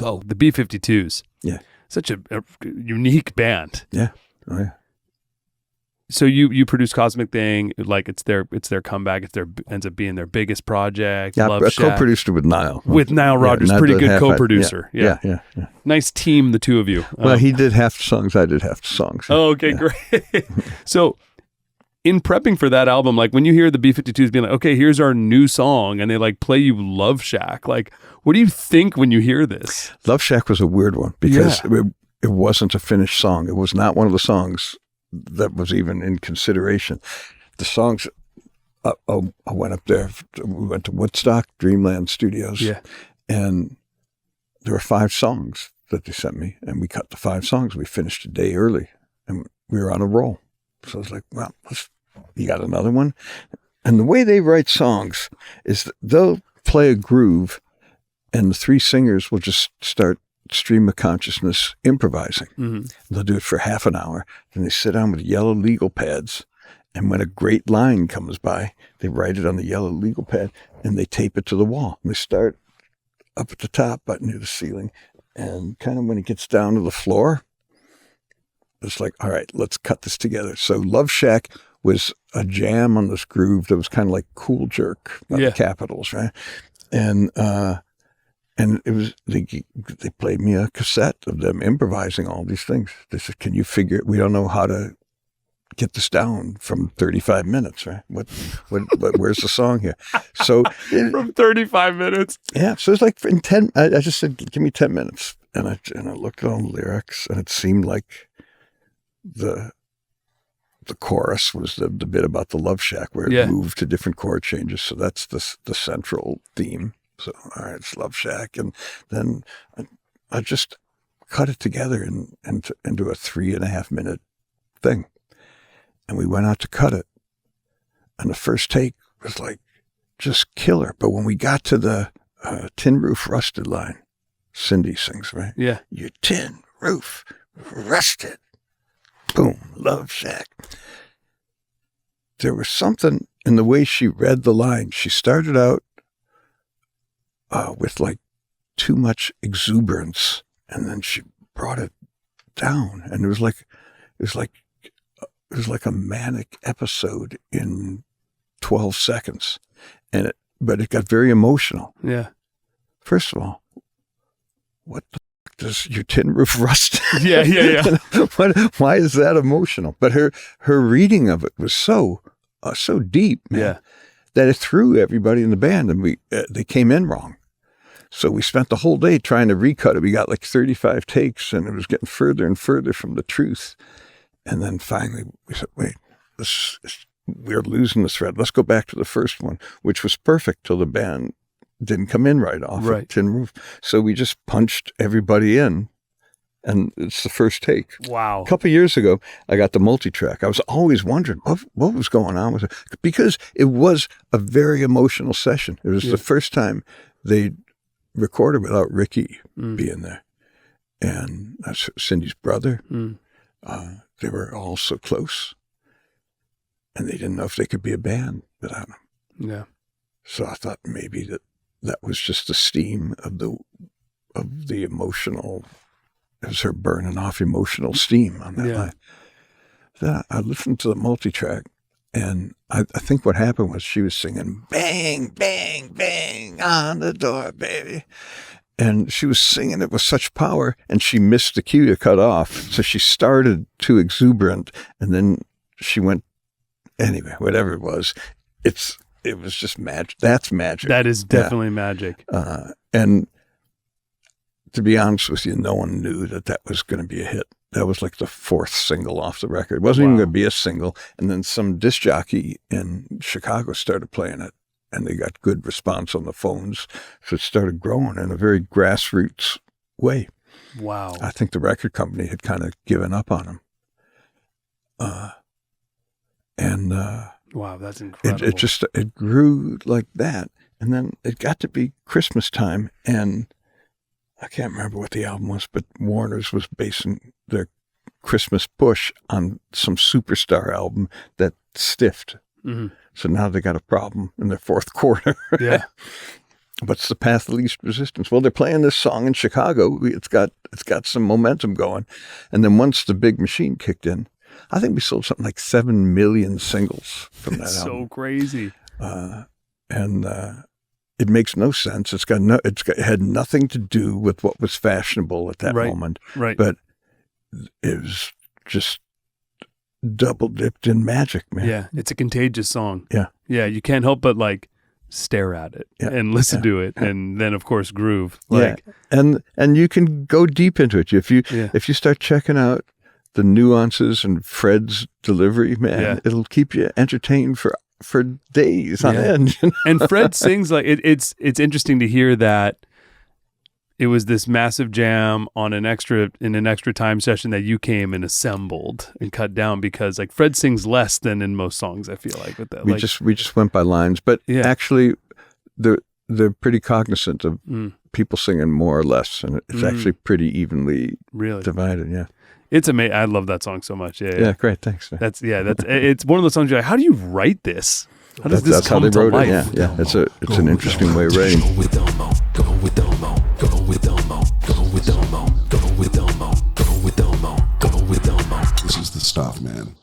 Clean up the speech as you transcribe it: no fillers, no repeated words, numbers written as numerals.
Oh, the B-52's. Yeah. Such a unique band. Yeah. Oh, yeah. So you produce Cosmic Thing, like it's their comeback. Ends up being their biggest project. Yeah, Love I Shack. co-produced it with Nile. With Nile Rodgers, pretty good co-producer. Yeah. Nice team, the two of you. Well, he did half the songs, I did half the songs. Oh, okay, great. So, in prepping for that album, like when you hear the B-52's being like, okay, here's our new song, and they like play you Love Shack, like what do you think when you hear this? Love Shack was a weird one because it wasn't a finished song. It was not one of the songs that was even in consideration. The songs, I went up there, we went to Woodstock, Dreamland Studios, and there were 5 songs that they sent me, and we cut the 5 songs. We finished a day early, and we were on a roll. So I was like, well, you got another one? And the way they write songs is that they'll play a groove, and the 3 singers will just start stream of consciousness improvising. Mm-hmm. They'll do it for half an hour. Then they sit down with yellow legal pads. And when a great line comes by, they write it on the yellow legal pad and they tape it to the wall. And they start up at the top, but near the ceiling. And kind of when it gets down to the floor, it's like, all right, let's cut this together. So Love Shack was a jam on this groove that was kind of like Cool Jerk by the Capitals, right? And it was, they played me a cassette of them improvising all these things. They said, can you figure, we don't know how to get this down from 35 minutes, right? Where's the song here? So from 35 minutes. Yeah. So it's like in 10, I just said, give me 10 minutes. And I looked at all the lyrics and it seemed like the chorus was the bit about the Love Shack where it moved to different chord changes. So that's the central theme. So, all right, it's Love Shack. And then I just cut it together into a 3.5 minute thing. And we went out to cut it. And the first take was like just killer. But when we got to the Tin Roof Rusted line, Cindy sings, right? Yeah. Your tin roof rusted. Boom, Love Shack. There was something in the way she read the line. She started out with like too much exuberance, and then she brought it down, and it was like a manic episode in 12 seconds, but it got very emotional. Yeah. First of all, what the fuck does your tin roof rust? Yeah. Why is that emotional? But her reading of it was so deep, man, that it threw everybody in the band, and they came in wrong. So we spent the whole day trying to recut it. We got like 35 takes, and it was getting further and further from the truth. And then finally we said, wait, we're losing the thread. Let's go back to the first one, which was perfect till the band didn't come in right off of Tin Roof. So we just punched everybody in, and it's the first take. Wow. A couple of years ago, I got the multi-track. I was always wondering what was going on with it, because it was a very emotional session. It was the first time they recorded without Ricky being there. And that's Cindy's brother. They were all so close, and they didn't know if they could be a band without him. Yeah. So I thought maybe that was just the steam of the emotional. It was her burning off emotional steam on that line. Then I listened to the multi-track, and I think what happened was she was singing "Bang, bang, bang on the door, baby." And she was singing it with such power, and she missed the cue to cut off. So she started too exuberant, and then she went, anyway, whatever it was, it was just magic. That's magic. That is definitely magic. And to be honest with you, no one knew that was going to be a hit. That was like the 4th single off the record. It wasn't even going to be a single. And then some disc jockey in Chicago started playing it, and they got good response on the phones. So it started growing in a very grassroots way. Wow. I think the record company had kind of given up on them. Wow, that's incredible. It grew like that. And then it got to be Christmas time, and I can't remember what the album was, but Warner's was basing their Christmas push on some Superstar album that stiffed. Mm-hmm. So now they got a problem in their 4th quarter. Yeah. what's the path of least resistance? Well, they're playing this song in Chicago. It's got some momentum going. And then once the big machine kicked in, I think we sold something like 7 million singles from that album. So crazy. And it makes no sense. It had nothing to do with what was fashionable at that moment. Right. But it was just double dipped in magic, man. Yeah. It's a contagious song. Yeah. Yeah. You can't help but like stare at it and listen to it. And then of course groove. Like, and you can go deep into it. If you start checking out the nuances and Fred's delivery, man, it'll keep you entertained for days on end. And Fred sings like it's interesting to hear that it was this massive jam in an extra time session that you came and assembled and cut down, because like Fred sings less than in most songs, I feel like, with that. We just went by lines, but actually they're pretty cognizant of people singing more or less, and it's actually pretty evenly divided. Yeah. It's amazing. I love that song so much. Yeah, great. Thanks. Man. It's one of those songs you're like, how do you write this? How does this come to life? Yeah. It's an interesting way of writing. Go with Elmo. Go with Elmo. Go with Elmo. Go with Elmo. Go with Elmo. Go with Elmo. Go with Elmo. This is the stuff, man.